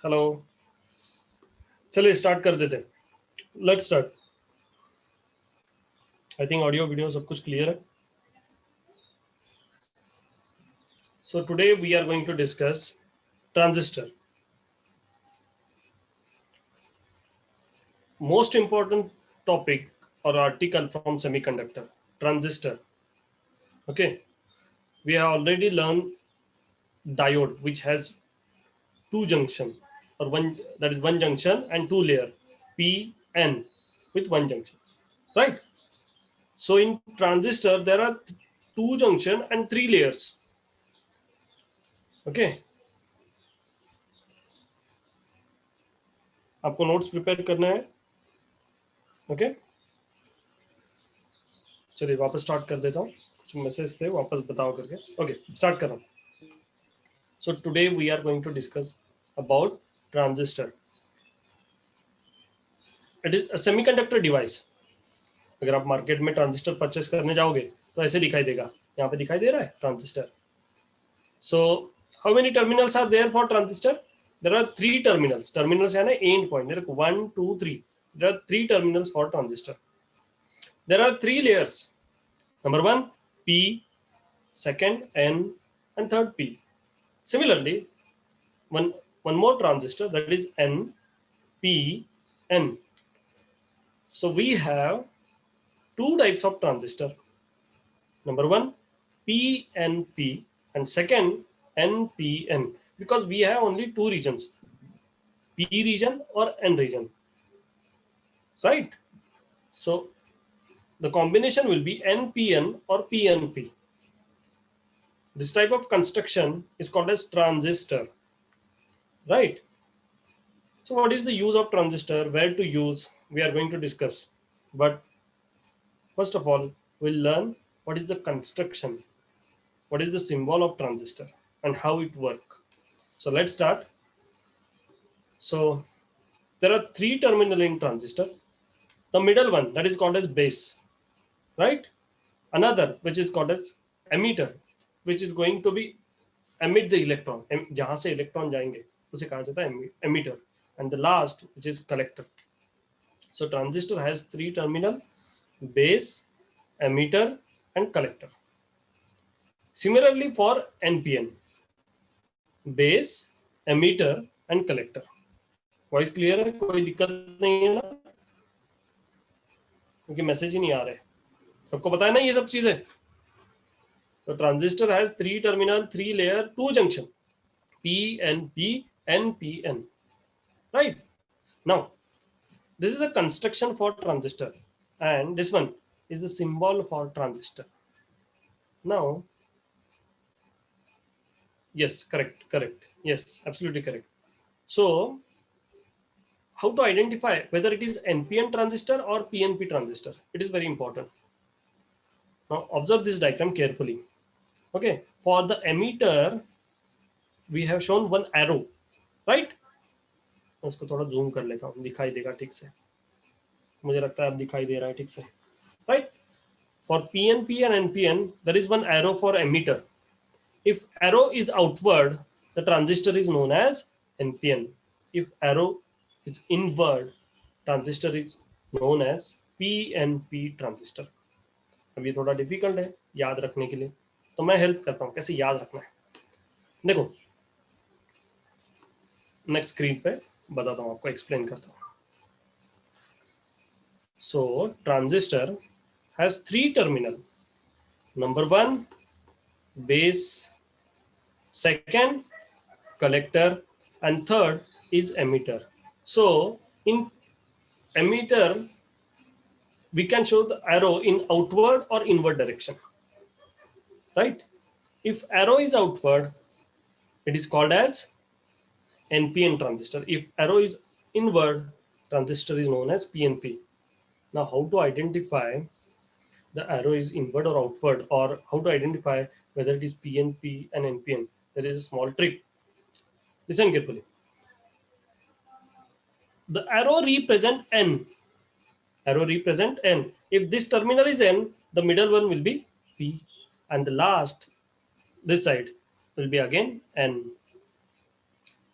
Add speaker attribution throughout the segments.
Speaker 1: Hello. चलिए start कर देते हैं। Let's start. I think audio video सब कुछ क्लियर है। So today we are going to discuss transistor, most important topic or article from semiconductor. Transistor. Okay, we have already learned diode, which has two junction, or one, that is one junction and two layer, p n, with one junction, right? So in transistor there are two junction and three layers. Okay, आपको notes prepare करना है। Okay, चलिए वापस start कर देता हूँ। कुछ message थे वापस बताओ करके। ओके, स्टार्ट कर रहा हूँ। So today we are going to discuss about transistor. It is a semiconductor device. अगर आप मार्केट में ट्रांजिस्टर परचेस करने जाओगे तो ऐसे दिखाई देगा। यहाँ पे दिखाई दे रहा है transistor. So how many terminals are there for transistor? There are three terminals. Terminals यानी end point. There are 1 2 3। There are three terminals for transistor. There are three layers. Number 1 P, second N, and third P. Similarly, one more transistor, that is N, P, N. So we have two types of transistor. Number 1 PNP and second NPN, because we have only two regions, P region or N region, right? So the combination will be NPN or PNP. This type of construction is called as transistor, right? So what is the use of transistor, where to use, we are going to discuss. But first of all, we'll learn what is the construction, what is the symbol of transistor, and how it work. So let's start. So there are three terminal in transistor. The middle one, that is called as base, right? Another which is called as emitter, which is going to be emit the electron. जहां से electron जाएंगे उसे कहा जाता है emitter. And the last, which is collector. So transistor has three terminal: base, emitter, and collector. Similarly for NPN, base, emitter, and collector. Voice clear है? कोई दिक्कत नहीं है ना? क्योंकि मैसेज ही नहीं आ रहे। सबको पता है ना ये सब चीजें? So transistor has three terminal, three layer, two junction, PNP, NPN, right? Now this is the construction for transistor, and this one is the symbol for transistor. Now, yes, correct. Yes, absolutely correct. So, how to identify whether it is NPN transistor or PNP transistor? It is very important. Now, observe this diagram carefully. Okay, for the emitter, we have shown one arrow, right? इसको थोड़ा zoom कर लेता हूँ, दिखाई देगा ठीक से। मुझे लगता है अब दिखाई दे रहा है ठीक से, right? For PNP and NPN, there is one arrow for emitter. If arrow is outward, the transistor is known as NPN. If arrow is inward, transistor is known as PNP transistor. अब ये थोड़ा difficult है याद रखने के लिए, तो मैं हेल्प करता हूँ कैसे याद रखना है। देखो, नेक्स्ट स्क्रीन पे बताता हूँ आपको, एक्सप्लेन करता हूँ। So transistor has three terminal. Number 1 base, second collector, and third is emitter. So in emitter, we can show the arrow in outward or inward direction, right? If arrow is outward, it is called as NPN transistor. If arrow is inward, transistor is known as PNP. Now how to identify the arrow is inward or outward, or how to identify whether it is PNP and NPN? There is a small trick. Listen carefully. The arrow represent N. Arrow represent N. If this terminal is N, the middle one will be P, and the last, this side, will be again N.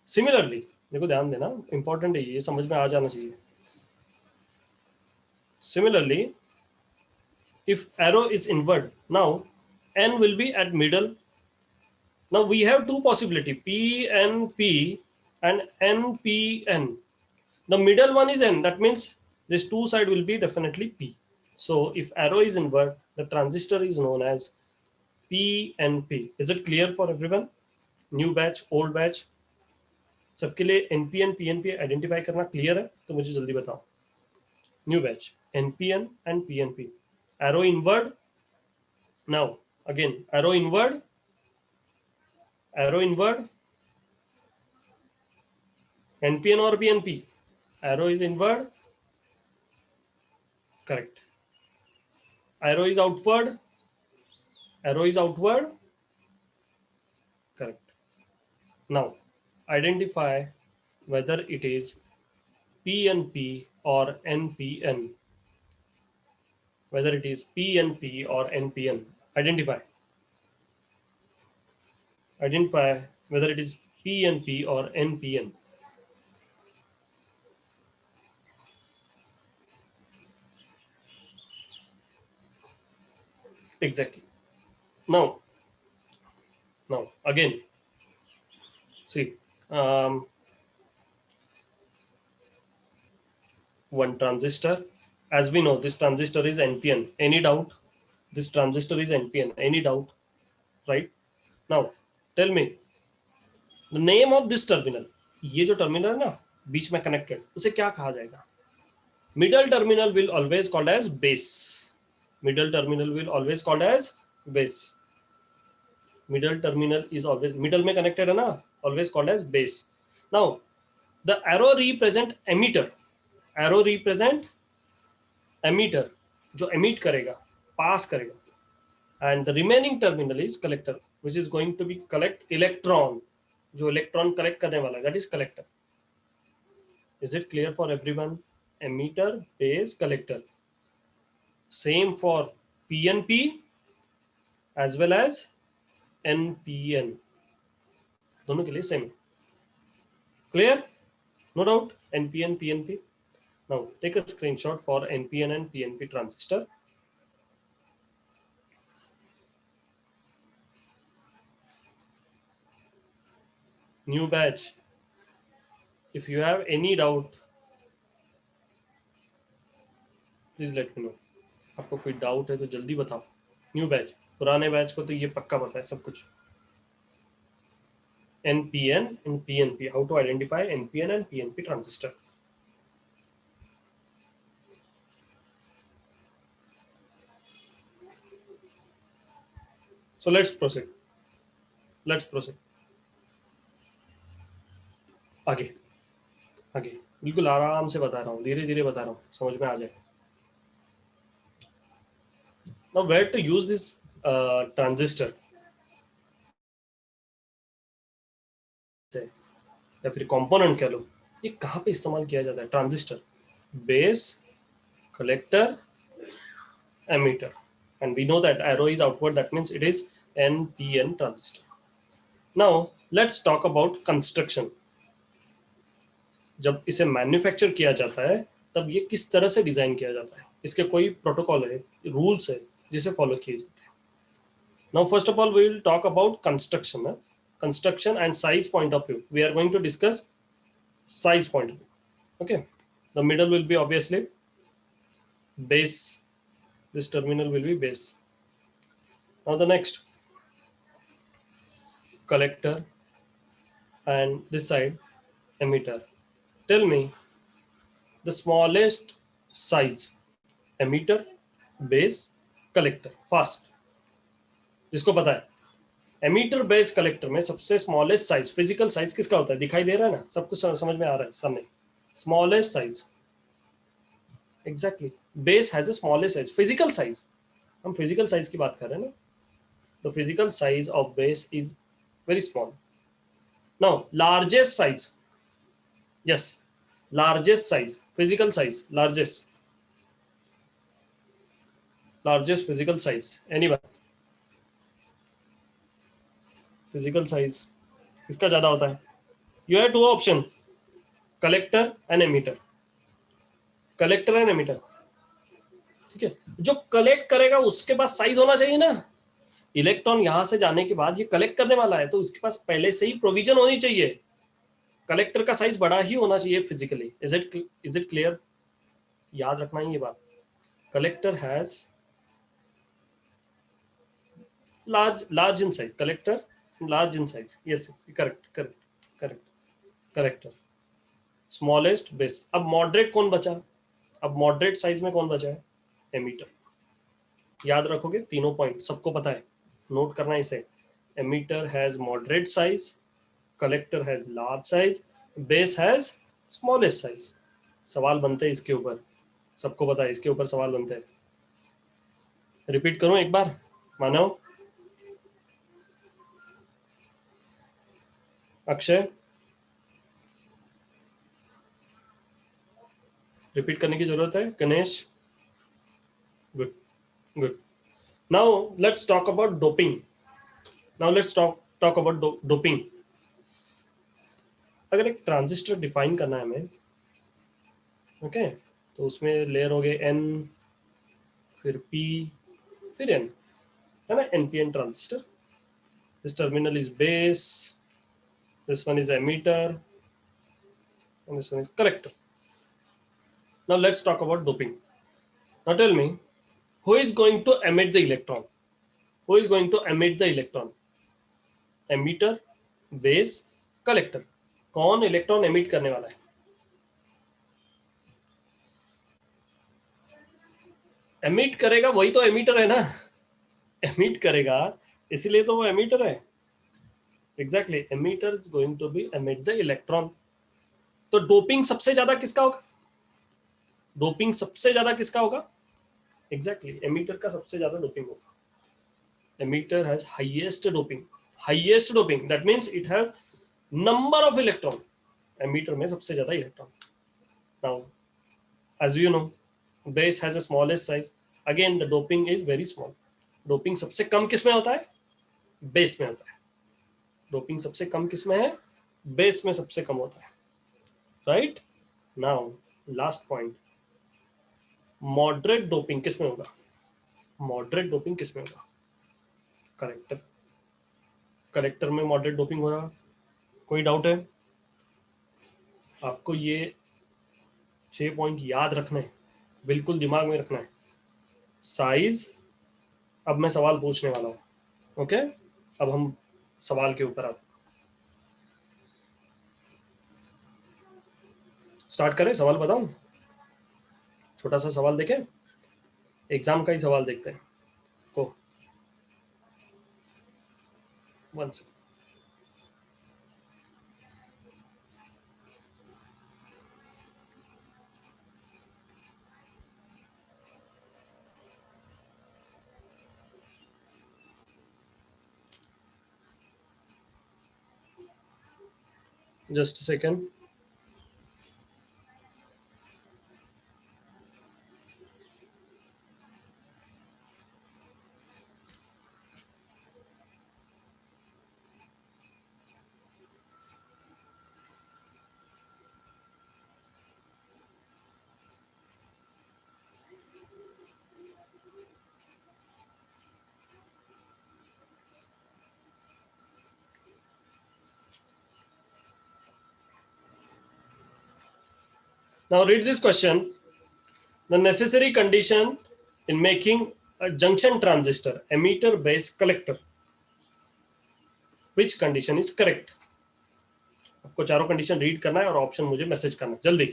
Speaker 1: Similarly, देखो ध्यान देना, important है ये, समझ में आ जाना चाहिए. Similarly, if arrow is inward, now n will be at middle. Now we have two possibility, PNP and NPN. The middle one is n, that means this two side will be definitely p. So if arrow is inward, the transistor is known as PNP. Is it clear for everyone? New batch, old batch, सबके लिए NPN PNP identify करना clear है? तो मुझे जल्दी बताओ. New batch, NPN and PNP. Arrow inward. Now again, arrow inward, NPN or PNP. Arrow is inward, correct. Arrow is outward, correct. Now identify whether it is PNP or NPN. Whether it is PNP or NPN. Identify whether it is PNP or NPN. Exactly. Now again, see, one transistor, as we know, this transistor is NPN. Any doubt? This transistor is NPN. Any doubt? Right? Now tell me the name of this terminal. ये जो terminal है ना बीच में connected, उसे क्या कहा जाएगा? Middle terminal will always called as base. Middle terminal will always called as base. Middle terminal is always middle में connected है ना, always called as base. Now the arrow represent emitter. Arrow represent emitter, जो emit करेगा, pass करेगा. And the remaining terminal is collector, which is going to be collect electron. जो electron collect करने वाला है, that is collector. Is it clear for everyone? Emitter, base, collector. Same for PNP as well as NPN. दोनों के लिए same. Clear? No doubt. NPN, PNP. Now take a screenshot for NPN and PNP transistor. New batch. If you have any doubt, please let me know. आपको कोई doubt है तो जल्दी बताओ. New batch, पुराने बैच को तो ये पक्का पता है सब कुछ. NPN and PNP. How to identify NPN and PNP transistor? So let's proceed. आगे बिल्कुल आराम से बता रहा हूँ, धीरे धीरे बता रहा हूँ, समझ में आ जाए. Now where to use this transistor? या फिर कंपोनेंट कह लो, ये कहाँ पे इस्तेमाल किया जाता है? Transistor, base, collector, emitter. And we know that arrow is outward, that means it is NPN transistor. Now let's talk about construction. जब इसे मैन्युफैक्चर किया जाता है तब ये किस तरह से डिजाइन किया जाता है, इसके कोई प्रोटोकॉल है, रूल्स है जिसे फॉलो किए जाते हैं. Now first of all we will talk about construction and size point of view. We are going to discuss size point of view. Okay, the middle will be obviously base. This terminal will be base. Now the next, collector, and this side emitter. Tell me the smallest size, emitter, base, collector. Fast. इसको पता है ammeter base collector में सबसे smallest size, physical size किसका होता है? दिखाई दे रहा है ना, सब कुछ समझ में आ रहा है सामने. Smallest size, exactly. Base has a smallest size. Physical size, हम फिजिकल साइज की बात कर रहे हैं ना. The physical size of base is very small. Now largest size, yes, largest size, physical size, largest physical size, anyone? Physical size किसका ज्यादा होता है? You have two option, collector and emitter, collector and emitter, ठीक है। जो collect करेगा उसके पास size होना चाहिए ना, इलेक्ट्रॉन यहां से जाने के बाद ये कलेक्ट करने वाला है तो उसके पास पहले से ही प्रोविजन होनी चाहिए, कलेक्टर का साइज बड़ा ही होना चाहिए फिजिकली। Is it clear? याद रखना है ये बात। Collector has large in size, collector large in size, yes, correct collector smallest base। अब मॉडरेट कौन बचा? अब मॉडरेट साइज में कौन बचा है? एमीटर। याद रखोगे तीनों पॉइंट, सबको पता है, नोट करना है इसे। Emitter has moderate size, collector has large size, base has smallest size. सवाल बनते हैं इसके ऊपर, सबको पता है इसके ऊपर सवाल बनते हैं। रिपीट करूं एक बार, मानव, अक्षय, रिपीट करने की जरूरत है? Ganesh, good good. Now let's talk about doping. Now let's talk about doping. अगर एक ट्रांजिस्टर डिफाइन करना है हमें, ओके, तो उसमें लेयर हो गए एन, फिर पी, फिर एन, है ना, NPN transistor. This terminal is base, this one is emitter, and this one is collector. Now let's talk about doping. Now tell me, who is going to emit the electron? Who is going to emit the electron? Emitter, base, collector. कौन electron emit करने वाला है? Emit करेगा वही तो emitter है ना, emit करेगा इसीलिए तो वो एमिटर है। Exactly, emitter is going to be emit the electron. तो डोपिंग सबसे ज्यादा किसका होगा? डोपिंग सबसे ज्यादा किसका होगा? एग्जैक्टली, एमिटर का सबसे ज्यादा डोपिंग होगा। emitter has highest doping, that means it has number of electron, emitter में सबसे ज्यादा electron. now as you know, base has a smallest size, again the doping is very small। doping सबसे कम किस में होता है? बेस में होता है। doping सबसे कम किस में है? बेस में सबसे कम होता है, right. Now last point, moderate doping किस में होगा? मॉडरेट डोपिंग किस में होगा? कलेक्टर। कलेक्टर में मॉडरेट डोपिंग होगा, कोई डाउट है? आपको ये 6 पॉइंट याद रखना है, बिल्कुल दिमाग में रखना है। साइज, अब मैं सवाल पूछने वाला हूं, ओके। अब हम सवाल के ऊपर आते, स्टार्ट करें। सवाल बताऊं? छोटा सा सवाल देखें, एग्जाम का ही सवाल देखते हैं को। 1 second. Just second. Now read this question. The necessary condition in making a junction transistor, emitter, base, collector. Which condition is correct? आपको चारों कंडीशन रीड करना है और ऑप्शन मुझे मैसेज करना है जल्दी।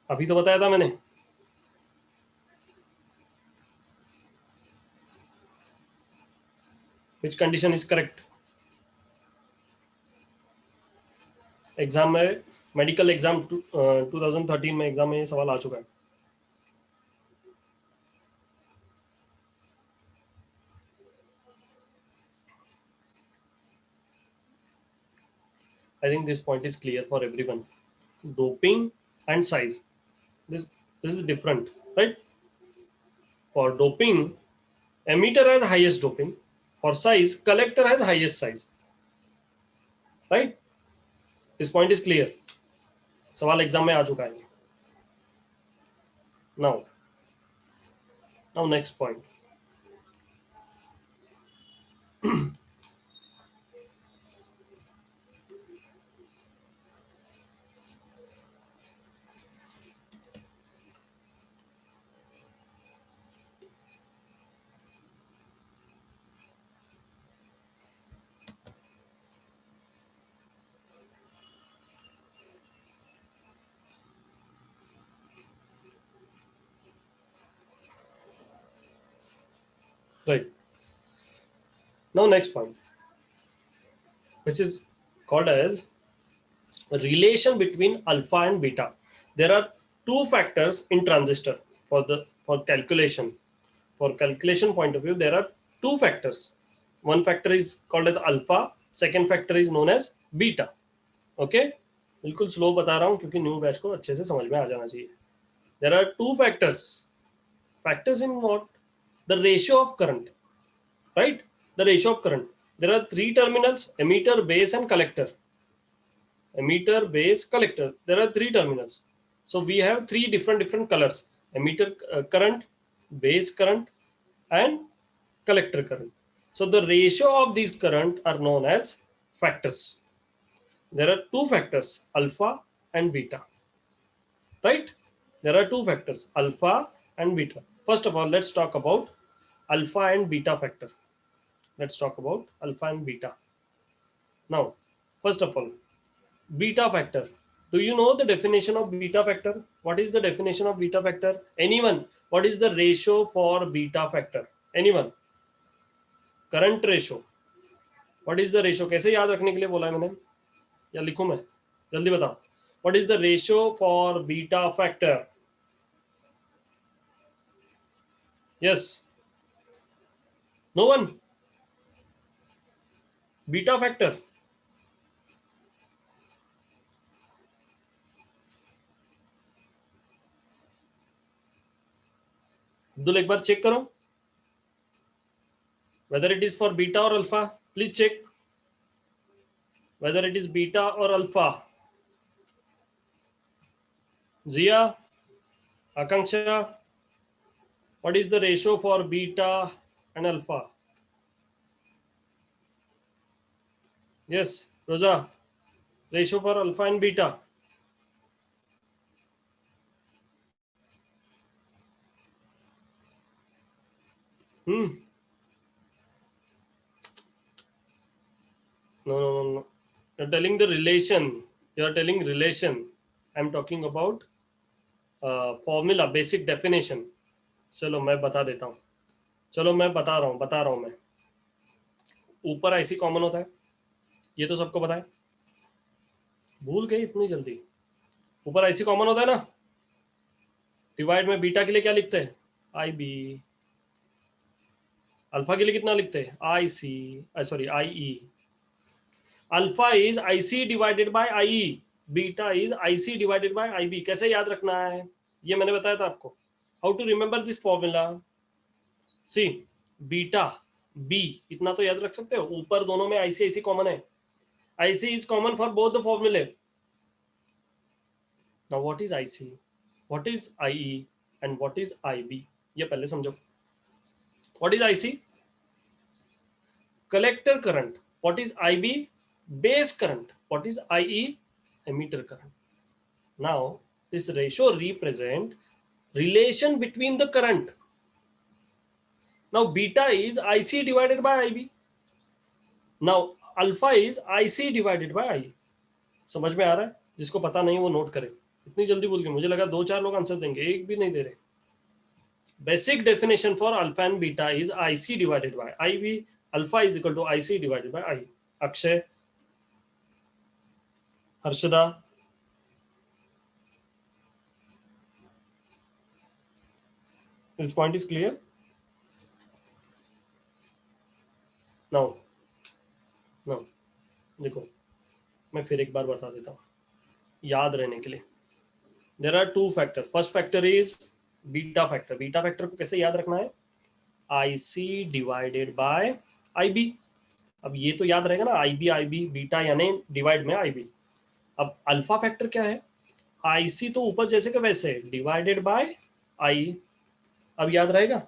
Speaker 1: अभी तो बताया था मैंने। Which condition is correct? Exam में, मेडिकल एग्जाम 2013 में एग्जाम में ये सवाल आ चुका है। I think this point is clear for everyone. Doping and size, this is different, right? For doping, emitter has highest doping. For size, collector has highest size, right? इस point is clear? सवाल exam में आ चुका है। Now next point, right? Now next point, which is called as relation between alpha and beta. There are two factors in transistor for calculation. For calculation point of view, there are two factors. One factor is called as alpha, second factor is known as beta. Okay, बिल्कुल slow बता रहा हूँ क्योंकि new batch को अच्छे से समझ में आ जाना चाहिए. There are two factors. Factors in what? The ratio of current, right? The ratio of current. There are three terminals: emitter, base, and collector. Emitter, base, collector. There are three terminals. So we have three different colors: emitter current, base current, and collector current. So the ratio of these current are known as factors. There are two factors, alpha and beta, right? There are two factors, alpha and beta. First of all, let's talk about alpha and beta factor. Let's talk about alpha and beta. Now, first of all, beta factor. Do you know the definition of beta factor? What is the definition of beta factor? Anyone? What is the ratio for beta factor? Anyone? Current ratio. What is the ratio? कैसे याद रखने के लिए बोला है मैंने, या लिखूं मैं? जल्दी बताओ. What is the ratio for beta factor? Yes. No one? Beta factor. Abdul एक बार चेक करो whether it is for beta or alpha. Please check whether it is beta or alpha. Zia, Akanksha, what is the ratio for beta and alpha? Yes, Rosa, ratio for alpha and beta. No. You're telling the relation. You're telling relation. I'm talking about formula, basic definition. चलो मैं बता देता हूँ. चलो मैं बता रहा हूँ मैं. ऊपर आईसी कॉमन होता है, ये तो सबको पता है. भूल गए इतनी जल्दी? ऊपर आईसी कॉमन होता है ना. डिवाइड में बीटा के लिए क्या लिखते हैं? आई बी. अल्फा के लिए कितना लिखते हैं? I C, sorry I E. Alpha is I C divided by I E, beta is I C divided by I B. कैसे याद रखना है ये मैंने बताया था आपको. How to remember this formula? C, beta B, इतना तो याद रख सकते हो. ऊपर दोनों में आईसी कॉमन है. IC is common for both the फॉर्मूले. Now what is IC, what is IE and what is IB? ये पहले समझो. What is IC? Collector current. What is IB? base current. What is IE? Emitter current. Now this ratio represent relation between the current. Now beta is IC divided by IB. Now alpha is IC divided by IE. समझ में आ रहा है? जिसको पता नहीं वो note करे. इतनी जल्दी बोल के मुझे लगा 2-4 लोग आंसर देंगे, एक भी नहीं दे रहे. Basic definition for alpha and beta is IC divided by IB. Alpha is equal to IC divided by IE. Akshay, Harshada, this point is clear? Now देखो मैं फिर एक बार बता देता हूँ याद रहने के लिए. There are two factor. First factor is beta factor. Beta factor को कैसे याद रखना है? IC divided by IB. अब ये तो याद रहेगा ना, IB बीटा यानी डिवाइड में IB. अब अल्फा फैक्टर क्या है, आईसी तो ऊपर जैसे के वैसे डिवाइडेड बाय आई। अब याद रहेगा,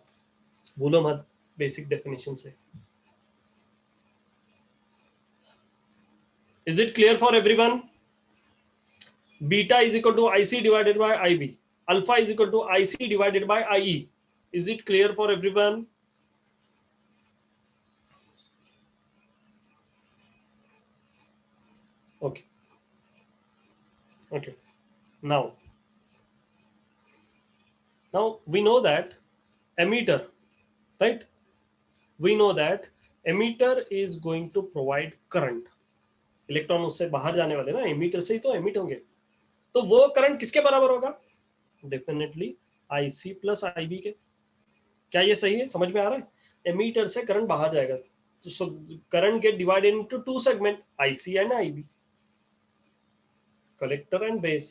Speaker 1: भूलो मत बेसिक डेफिनेशन से। Is it clear for everyone? Beta is equal to IC divided by IB, alpha is equal to IC divided by I. Is it clear for everyone? Okay. Okay. Now we know that emitter, right? We know that emitter is going to provide current. Electron उससे बाहर जाने वाले ना, ammeter से ही तो emit होंगे, तो वो करंट किसके बराबर होगा? डेफिनेटली आईसी प्लस आईबी के। क्या ये सही है? समझ में आ रहा है? एमीटर से करंट बाहर जाएगा तो current gate divided into two segment, IC and IB, collector and base.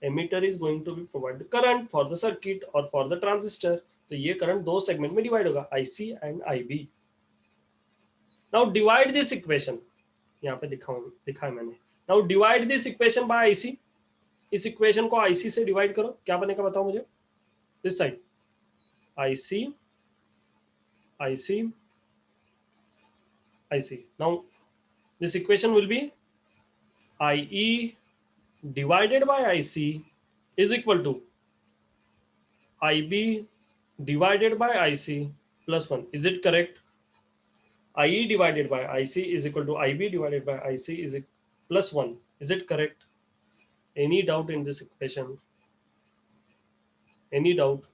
Speaker 1: Emitter is going to be provide the current for the circuit or for the transistor. तो ये करंट दो सेगमेंट में divide होगा, IC and IB. Now divide this equation, यहाँ पे लिखा है मैंने. Now divide this equation by IC. इस इक्वेशन को IC से डिवाइड करो, क्या बनेगा बताओ मुझे? This side IC IC IC. Now this equation will be IE divided by IC is equal to IB divided by IC plus 1. Is it correct? IE divided by IC is equal to IB divided by IC is plus 1. Is it correct? Any doubt in this equation? Any doubt?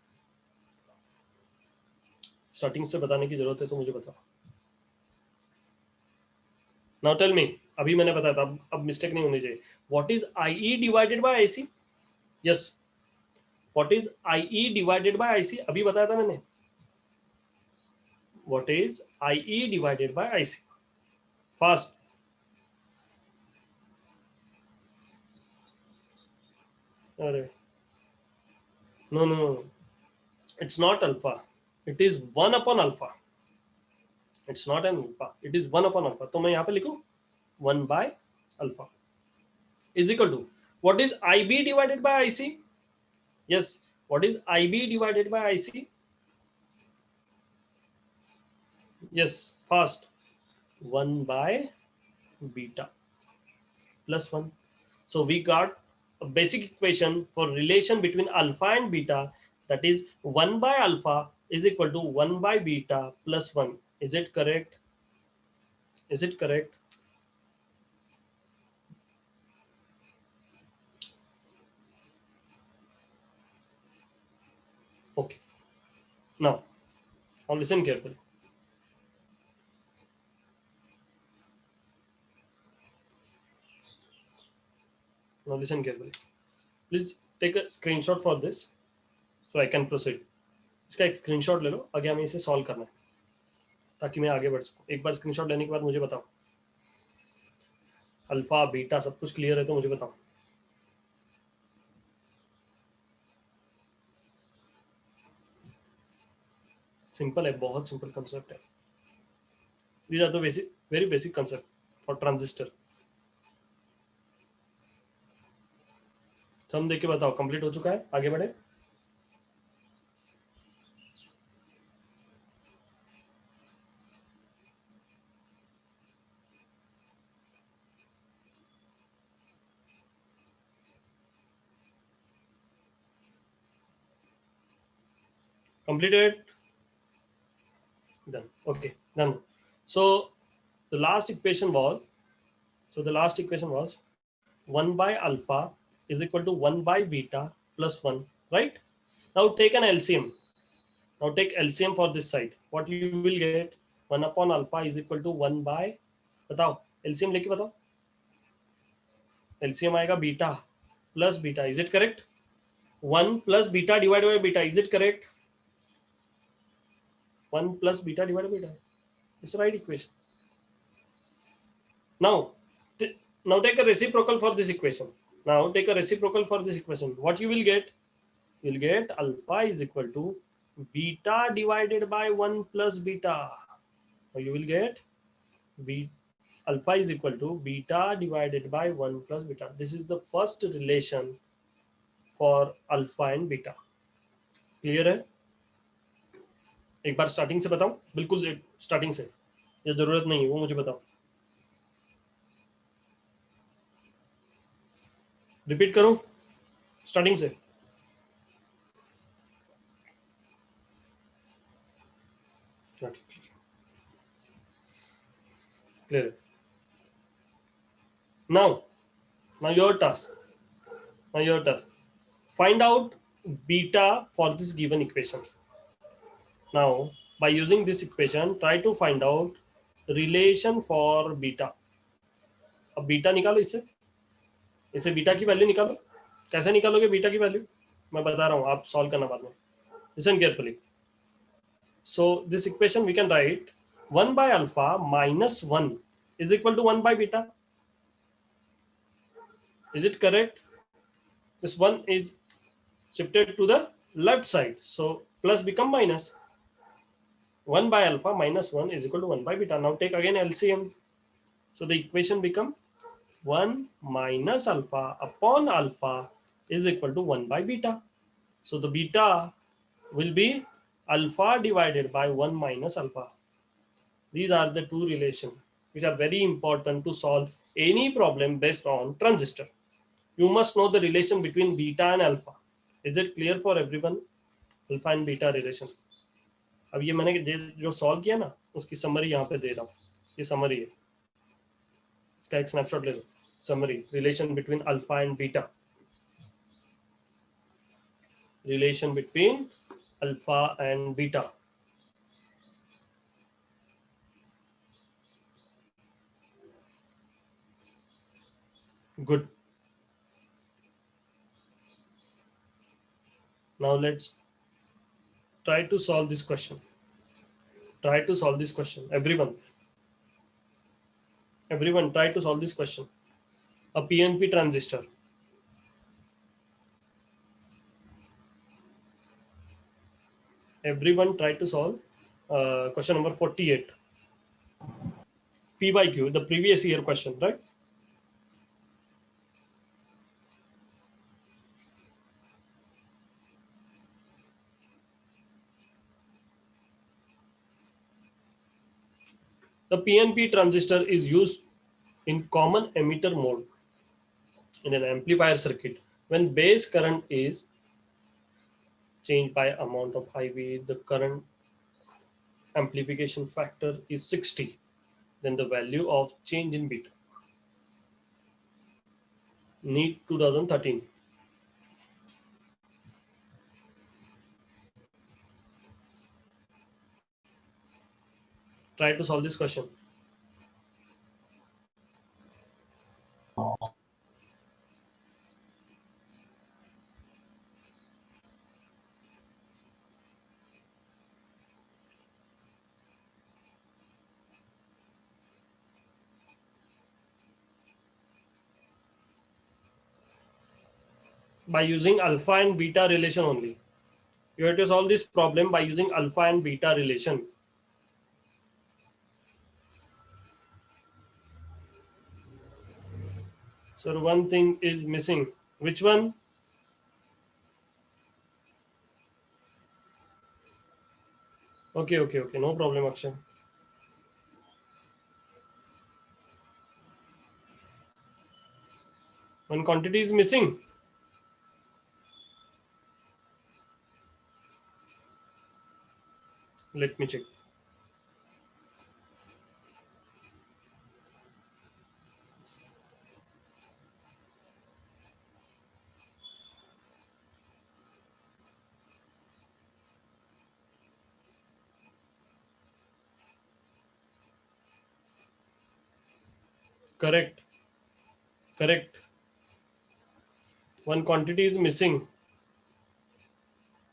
Speaker 1: Starting से बताने की जरूरत है तो मुझे बताओ. Now tell me, अभी मैंने बताया था, अब मिस्टेक नहीं होनी चाहिए. What is IE divided by IC? Yes. What is IE divided by IC? अभी बताया था मैंने. What is IE divided by IC? Fast. अरे no. It's not alpha. It is 1 upon alpha. It's not an alpha. It is 1 upon alpha. तो मैं यहाँ पे लिखूं 1 by alpha is equal to what is IB divided by IC? Yes. What is IB divided by IC? Yes. Fast. 1 by beta plus 1. So we got a basic equation for relation between alpha and beta, that is 1 by alpha is equal to 1 by beta plus 1. Is it correct? Is it correct? Okay. Now listen carefully. Now listen carefully. Please take a screenshot for this so I can proceed. इसका एक screenshot ले लो, आगे हमें इसे solve करना है ताकि मैं आगे बढ़ सकूं. एक बार स्क्रीनशॉट लेने के बाद मुझे बताओ, अल्फा बीटा सब कुछ क्लियर है तो मुझे बताओ. सिंपल है, बहुत सिंपल कंसेप्ट है. These are the basic, very basic concept for transistor. तो हम देख के बताओ, कंप्लीट हो चुका है, आगे बढ़े. Completed. Done. Okay, done. So the last equation was 1 by alpha is equal to 1 by beta plus 1, right? Now take an LCM. Now take LCM for this side. What you will get? 1 upon alpha is equal to 1 by, बताओ LCM लेके बताओ. LCM आएगा beta plus beta. Is it correct? 1 plus beta divided by beta. Is it correct? 1 plus beta divided by beta. It's the right equation. Now take a reciprocal for this equation. What you will get? You will get alpha is equal to beta divided by 1 plus beta. Now you will get alpha is equal to beta divided by 1 plus beta. This is the first relation for alpha and beta. Clear है? एक बार starting से बताऊं, बिल्कुल starting से, ये जरूरत नहीं है, वो मुझे बताओ, रिपीट करूं स्टार्टिंग से? Clear? now your task, find out beta for this given equation. Now by using this equation try to find out relation for beta. अब बीटा निकालो, इससे बीटा की वैल्यू निकालो. कैसे निकालोगे बीटा की वैल्यू? मैं बता रहा हूं, आप सॉल्व करना बाद में. Listen carefully. So this equation we can write 1 by alpha minus 1 is equal to 1 by beta. Is it correct? This 1 is shifted to the left side, so plus become minus. 1 by alpha minus 1 is equal to 1 by beta. Now take again LCM. So the equation become 1 minus alpha upon alpha is equal to 1 by beta. So the beta will be alpha divided by 1 minus alpha. These are the two relations which are very important to solve any problem based on transistor. You must know the relation between beta and alpha. Is it clear for everyone? Alpha and beta relation. अब ये मैंने जो solve किया ना, उसकी summary यहाँ पे दे रहा हूँ. ये समरी है, इसका एक स्नैपशॉट ले लो. Summary, relation between alpha and beta. Relation between alpha and beta. Good. Now let's try to solve this question. Everyone try to solve this question. A PNP transistor. Everyone try to solve question number 48. P by Q, the previous year question, right? The PNP transistor is used in common emitter mode in an amplifier circuit. When base current is changed by amount of IV, the current amplification factor is 60. Then the value of change in beta. NEET 2013. Try to solve this question. By using alpha and beta relation only. You have to solve this problem by using alpha and beta relation. So one thing is missing. Which one? Okay. No problem, Akshay. One quantity is missing. Let me check. Correct. One quantity is missing.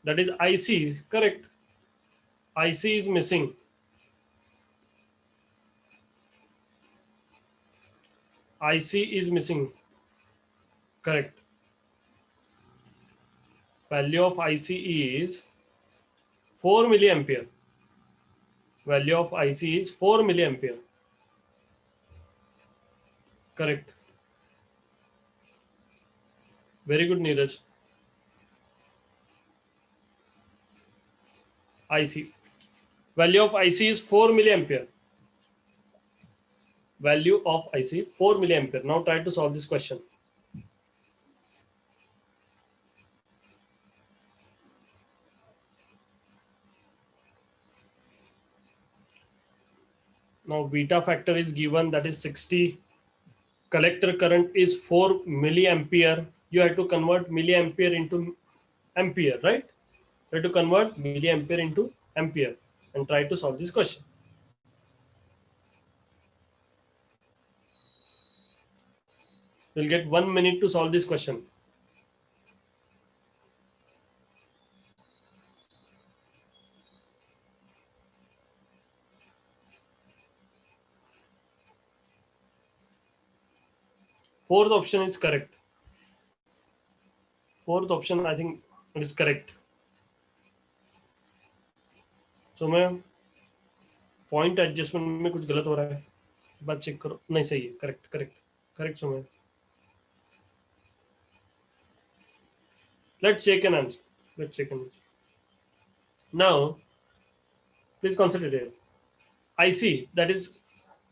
Speaker 1: That is IC. Correct. IC is missing. IC is missing. Correct. Value of IC is 4 milliampere. Value of IC is 4 milliampere. Correct, very good Neeraj. IC, value of IC is 4 milliampere. Value of IC 4 milliampere. Now try to solve this question. Now beta factor is given, that is 60. Collector current is 4 milliampere. You have to convert milliampere into ampere, right? You have to convert milliampere into ampere and try to solve this question. You'll get 1 minute to solve this question. Fourth option is correct. Fourth option I think is correct. So मैं point adjustment में कुछ गलत हो रहा है, बात check करो. नहीं सही है, करेक्ट करेक्ट करेक्ट. समय let's check an answer. Let's check an answer. Now please consider it. IC, that is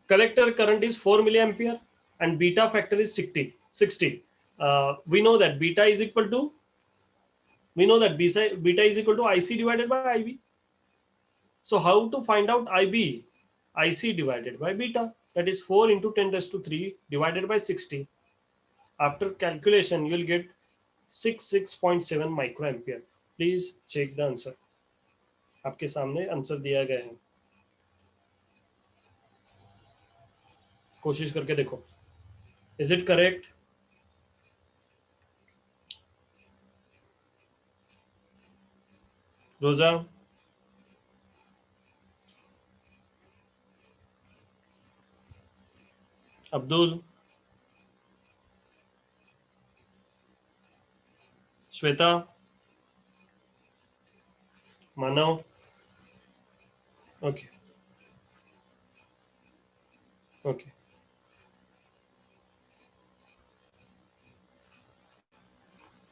Speaker 1: collector current is 4 milliampere and beta factor is 60. We know that beta is equal to IC divided by IB. So how to find out IB? IC divided by beta, that is 4 into 10 raised to 3 divided by 60. After calculation you will get 66.7 microampere. Please check the answer. आपके सामने answer दिया गया है, कोशिश करके देखो. Is it correct? रोजा, अब्दुल, श्वेता, मानव. Okay. Okay.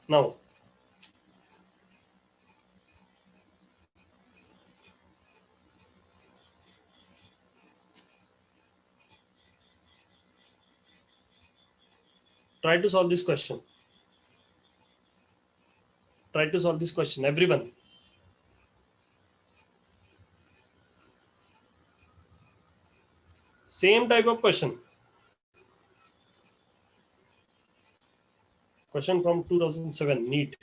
Speaker 1: Now try to solve this question. Try to solve this question, everyone. Same type of question. Question from 2007 NEET.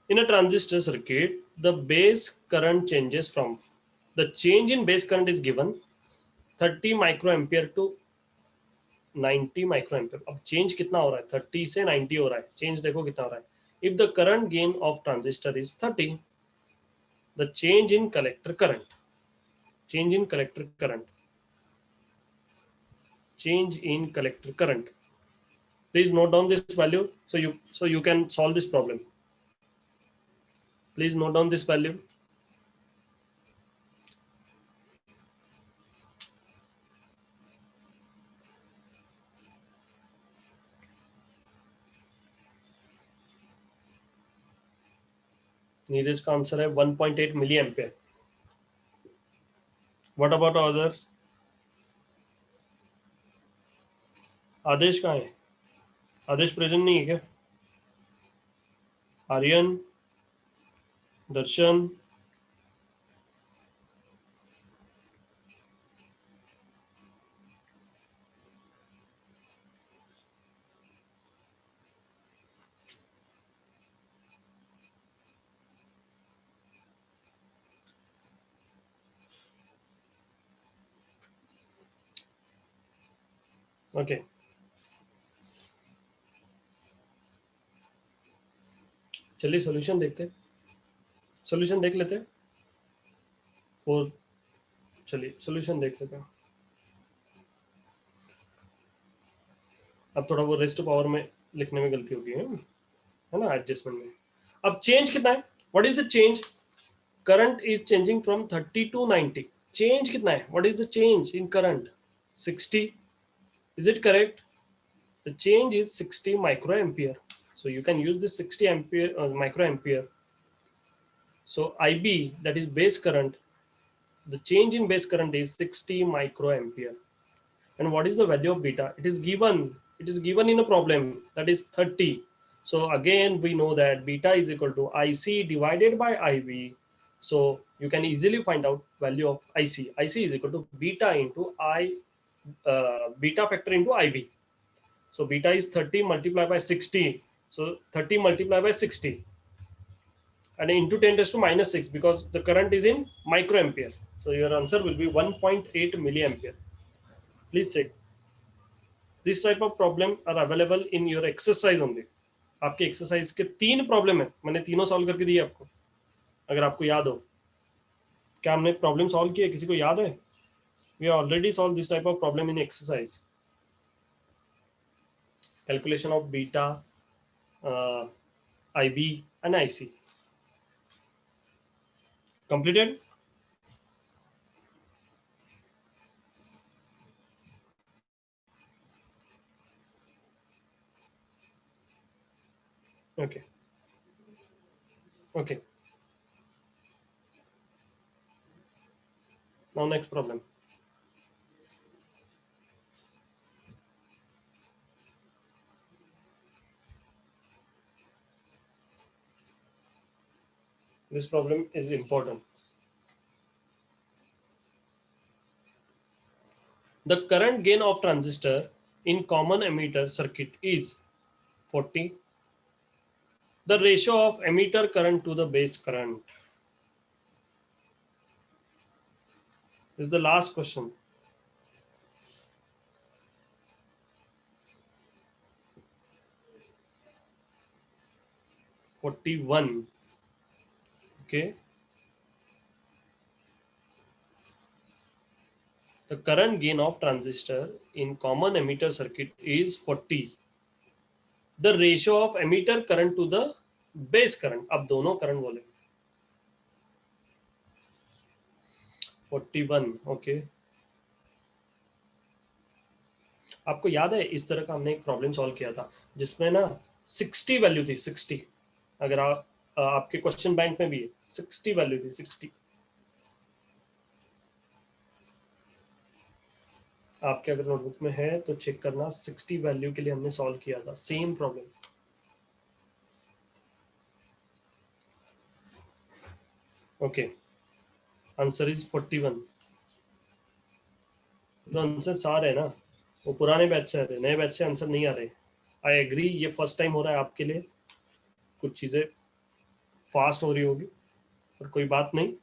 Speaker 1: In a transistor circuit, the base current changes from, the change in base current is given 30 microampere to 90 microampere. अब change कितना हो रहा है? 30 से 90 हो रहा है. Change देखो कितना हो रहा है. If the current gain of transistor is 30, the change in collector current, change in collector current, change in collector current. Please note down this value so you can solve this problem. Please note down this value. Neeraj का answer है 1.8 milliampere. What about others? आदेश कहाँ है? आदेश present नहीं है क्या? आर्यन, दर्शन, okay. चलिए solution देखते, solution देख लेते. फोर, चलिए सॉल्यूशन देख लेते हैं. अब थोड़ा वो रेस्ट पावर में लिखने में गलती हो गई है. है ना, एडजस्टमेंट में। अब चेंज कितना है, what is the change, current is changing from 30 to 90, change कितना है, what is the change in current, 60, is it correct, the change is 60 microampere, so you can use this 60 ampere microampere. So IB, that is base current, the change in base current is 60 microampere. And what is the value of beta, it is given in a problem, that is 30. So again we know that beta is equal to IC divided by IB. So you can easily find out value of IC is equal to beta into beta factor into IB. So beta is 30 multiplied by 60. So 30 multiplied by 60 and into 10 raised to minus 6 because the current is in microampere. So your answer will be 1.8 milliampere. Please check. This type of problem are available in your exercise only. आपके exercise के 3 problem है, मैंने तीनों solve करके दिए आपको, अगर आपको याद हो। क्या हमने प्रॉब्लम सॉल्व किया, किसी को याद है? We already solved this type of problem in exercise. Calculation of beta, IB and IC. Completed? Okay. Okay. Now next problem. This problem is important. The current gain of transistor in common emitter circuit is 40. The ratio of emitter current to the base current is the last question. (41). Okay. The current gain of transistor in common emitter circuit is 40. The ratio of emitter current to the base current, अब दोनों current बोले, 41. Okay, आपको याद है इस तरह का हमने एक प्रॉब्लम सॉल्व किया था जिसमें ना 60 वैल्यू थी, 60, अगर आपके क्वेश्चन बैंक में भी है 60 वैल्यू थी, 60 आपके अगर नोटबुक में है तो चेक करना, 60 वैल्यू के लिए हमने सॉल्व किया था same problem. Okay, answer is 41। तो आंसर सार है ना, वो पुराने बैच से आ रहे, नए बैच से आंसर नहीं आ रहे। आई एग्री, ये फर्स्ट टाइम हो रहा है आपके लिए, कुछ चीज़ें फास्ट हो रही होगी पर कोई बात नहीं,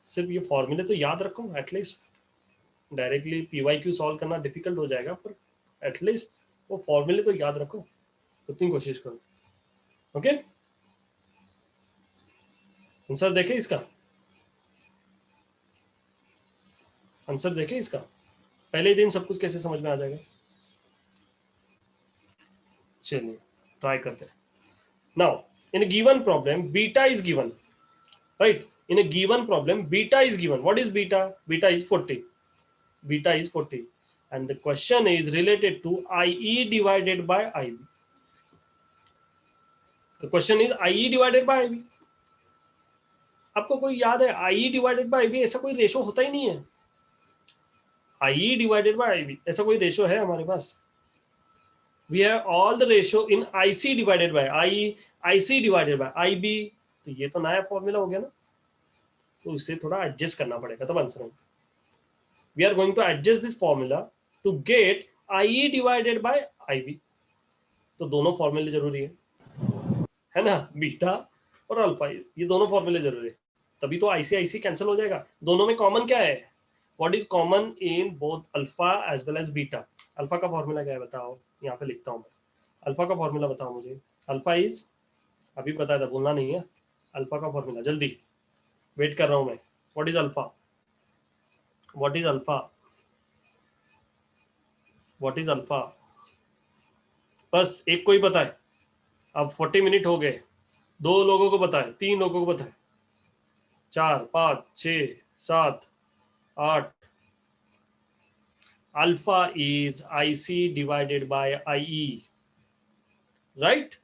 Speaker 1: सिर्फ ये फॉर्मूले तो याद रखो एटलीस्ट। डायरेक्टली PYQ सॉल्व करना डिफिकल्ट हो जाएगा पर एटलीस्ट वो फॉर्मूले तो याद रखो, उतनी कोशिश करो। ओके, आंसर देखे इसका, आंसर देखे इसका, पहले दिन सब कुछ कैसे समझ में आ जाएगा। चलिए ट्राई करते हैं। Now in a given problem beta is given, right, in a given problem beta is given. What is beta? Beta is 40. Beta is 40 and the question is related to IE divided by IB. The question is IE divided by IB. आपको कोई याद है IE divided by IB ऐसा कोई ratio होता ही नहीं है। IE divided by IB ऐसा कोई रेशो है हमारे पास? We have all the ratio in IC divided by IE, IC divided by IB. तो ये तो नया फॉर्मूला हो गया ना, तो इसे थोड़ा एडजस्ट करना पड़ेगा तब आंसर होगा। We are going to adjust this formula to get IE divided by IB. तो दोनों फॉर्मूले जरूरी है ना, बीटा और अल्फा, ये दोनों फॉर्मूले जरूरी है, तभी तो IC IC कैंसिल हो जाएगा। दोनों में कॉमन क्या है? What is common in both alpha as well as beta? Alpha का फॉर्मूला क्या है बताओ, यहाँ पे लिखता हूँ मैं, अल्फा का फॉर्मूला बताओ मुझे। अल्फा इज, अभी बताया था, बोलना नहीं है, अल्फा का फॉर्मूला जल्दी, वेट कर रहा हूँ मैं। What is alpha? What is alpha? What is alpha? बस एक कोई पता है, अब 40 मिनट हो गए, 2 लोगों को बताए, 3 लोगों को बताए, 4 5 6 7 8. Alpha is IC divided by IE, right?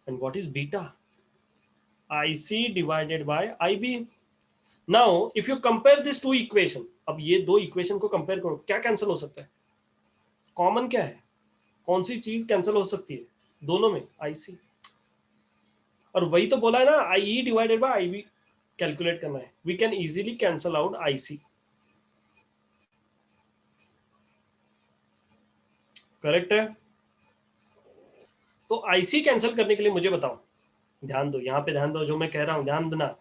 Speaker 1: And what is beta? IC divided by IB. Now if you compare these two equation, अब ये दो इक्वेशन को कंपेयर करो, क्या कैंसिल हो सकता है? कॉमन क्या है? कौन सी चीज कैंसिल हो सकती है दोनों में? IC. और वही तो बोला है ना, IE divided by IB calculate करना है. We can easily cancel out IC. Correct है? तो IC कैंसिल करने के लिए मुझे बताओ, ध्यान दो, यहाँ पे ध्यान दो, जो मैं कह रहा हूँ ध्यान देना.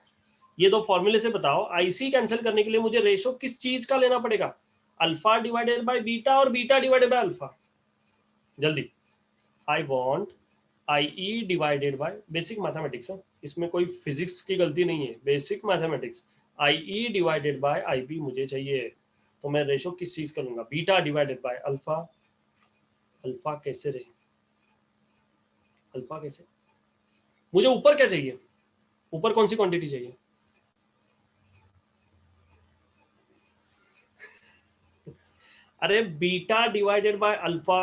Speaker 1: ये दो फॉर्मूले से बताओ, IC कैंसिल करने के लिए मुझे रेशो किस चीज का लेना पड़ेगा? अल्फा डिवाइडेड बाय बीटा और बीटा डिवाइडेड बाय अल्फा. जल्दी. I want IE divided bye, basic mathematics है, इसमें कोई फिजिक्स की गलती नहीं है, basic mathematics. IE divided by IB मुझे चाहिए. तो मैं रेशो किस चीज का लूंगा? Beta divided by alpha. Alpha कैसे रहे? अल्फा कैसे? मुझे ऊपर क्या चाहिए? ऊपर कौन सी क्वांटिटी चाहिए? अरे beta divided by alpha.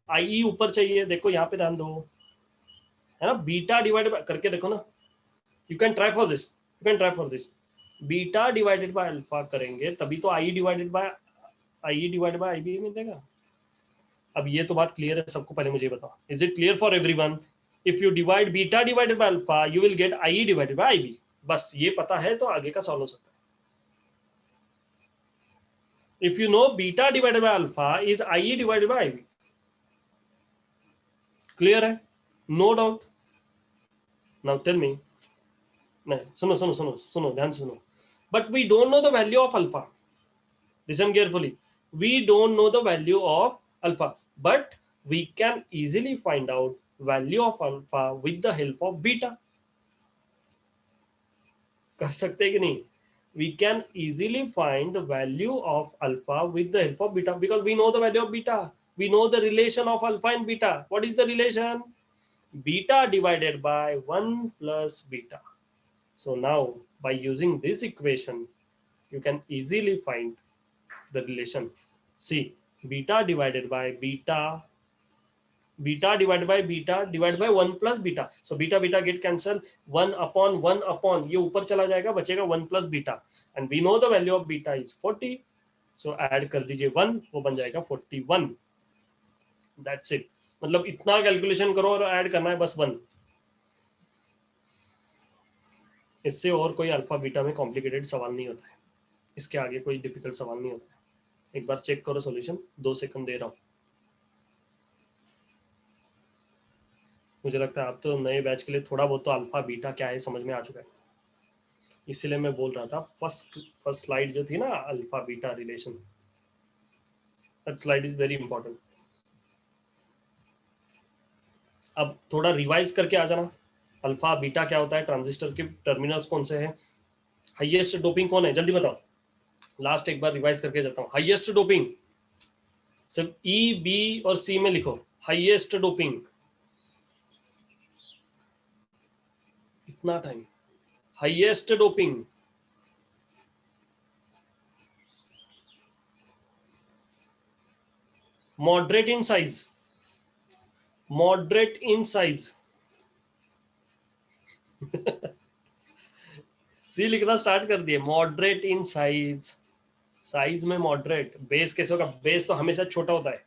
Speaker 1: IE ऊपर चाहिए, देखो यहाँ पे ध्यान दो, है ना? बीटा डिवाइडेड करके देखो ना, you can try for this, you can try for this. Beta divided by alpha करेंगे तभी तो IE डिवाइडेड बाय IB मिलेगा. अब ये तो बात क्लियर है सबको, पहले मुझे बताओ, is it clear for everyone? If you divide beta divided by alpha u will get IE divided by IB. बस ये पता है तो आगे का सॉल्व हो सकता है. If you know beta divided by alpha is IE divided by IB. Clear है? No doubt. Now tell me. नहीं, सुनो सुनो सुनो सुनो, ध्यान से सुनो. But we don't know the value of alpha. Listen carefully. We don't know the value of alpha, but we can easily find out value of alpha with the help of beta. कर सकते हैं कि नहीं? We can easily find the value of alpha with the help of beta because we know the value of beta. We know the relation of alpha and beta. What is the relation? Beta divided by 1 plus beta. So now by using this equation, you can easily find the relation. See, beta divided by beta divided by 1 plus beta. So beta beta get cancel, 1 upon ये ऊपर चला जाएगा, बचेगा 1 plus beta. And we know the value of beta is 40. So add कर दीजिए 1, वो बन जाएगा 41. That's it. मतलब इतना कैलकुलेशन करो और ऐड करना है बस 1. इससे और कोई अल्फा बीटा में कॉम्प्लिकेटेड सवाल नहीं होता है. इसके आगे कोई डिफिकल्ट सवाल नहीं होता है. एक बार चेक करो सॉल्यूशन, 2 सेकंड दे रहा हूँ. मुझे लगता है आप तो नए बैच के लिए थोड़ा बहुत तो अल्फा बीटा क्या है समझ में आ चुका है. इसीलिए मैं बोल रहा था फर्स्ट स्लाइड जो थी ना, alpha beta relation, that slide is very important. अब थोड़ा रिवाइज करके आ जाना. अल्फा बीटा क्या होता है, ट्रांजिस्टर के टर्मिनल्स कौन से हैं, हाईएस्ट डोपिंग कौन है, जल्दी बताओ. लास्ट एक बार रिवाइज करके जाता हूँ. हाईएस्ट डोपिंग सिर्फ E, B और C में लिखो. हाईएस्ट डोपिंग, इतना time. Highest doping, moderate in size, moderate in size. C लिखना स्टार्ट कर दिए. मॉडरेट इन साइज, साइज में मॉडरेट. बेस कैसे होगा? बेस तो हमेशा छोटा होता है.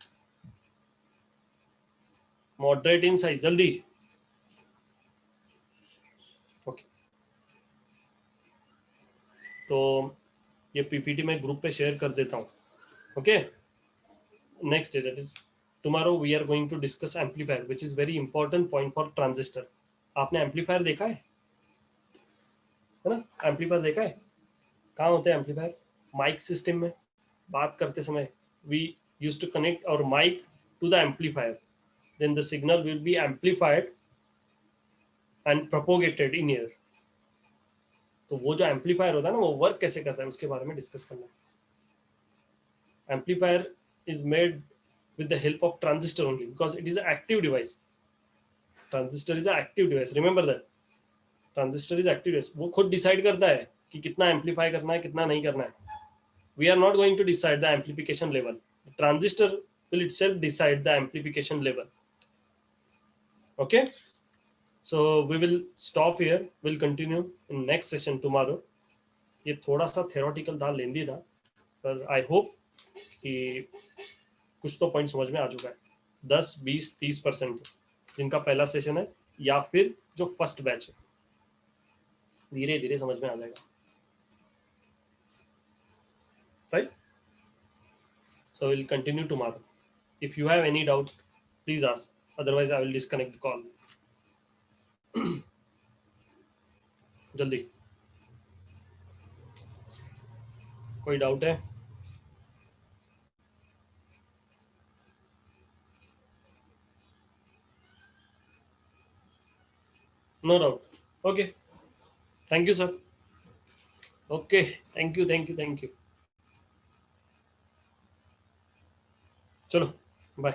Speaker 1: मॉडरेट इन साइज, जल्दी. ओके, तो ये पीपीटी में ग्रुप पे शेयर कर देता हूँ. Okay, next that is tomorrow we are going to discuss amplifier which is very important point for transistor. आपने एम्पलीफायर देखा है ना? एम्पलीफायर देखा है? कहाँ होते हैं एम्पलीफायर? माइक सिस्टम में बात करते समय we use to connect our mic to the amplifier, then the signal will be amplified and propagated in air. तो वो जो एम्पलीफायर होता है ना, वो वर्क कैसे करता है उसके बारे में डिस्कस करना है. Amplifier is made with the help of transistor only because it is an active device. Transistor is active device, remember that, transistor is active device. वो खुद डिसाइड करता है कि कितना एम्पलीफाई करना है, कितना नहीं करना है। We are not going to decide the amplification level, transistor will itself decide the amplification level. Okay, so we will stop here, we'll continue in next session tomorrow. ये थोड़ा सा theoretical था, लेंदी था, पर I hope कि कुछ तो point समझ में आ चुका है। 10, 20, 30% जिनका पहला सेशन है या फिर जो फर्स्ट बैच है, धीरे धीरे समझ में आ जाएगा, right? So we'll continue tomorrow. If you have any doubt, please ask. Otherwise, I will disconnect the call. जल्दी, कोई डाउट है? No doubt. Okay. Thank you, sir. Okay. Thank you. Thank you. Thank you. चलो, bye.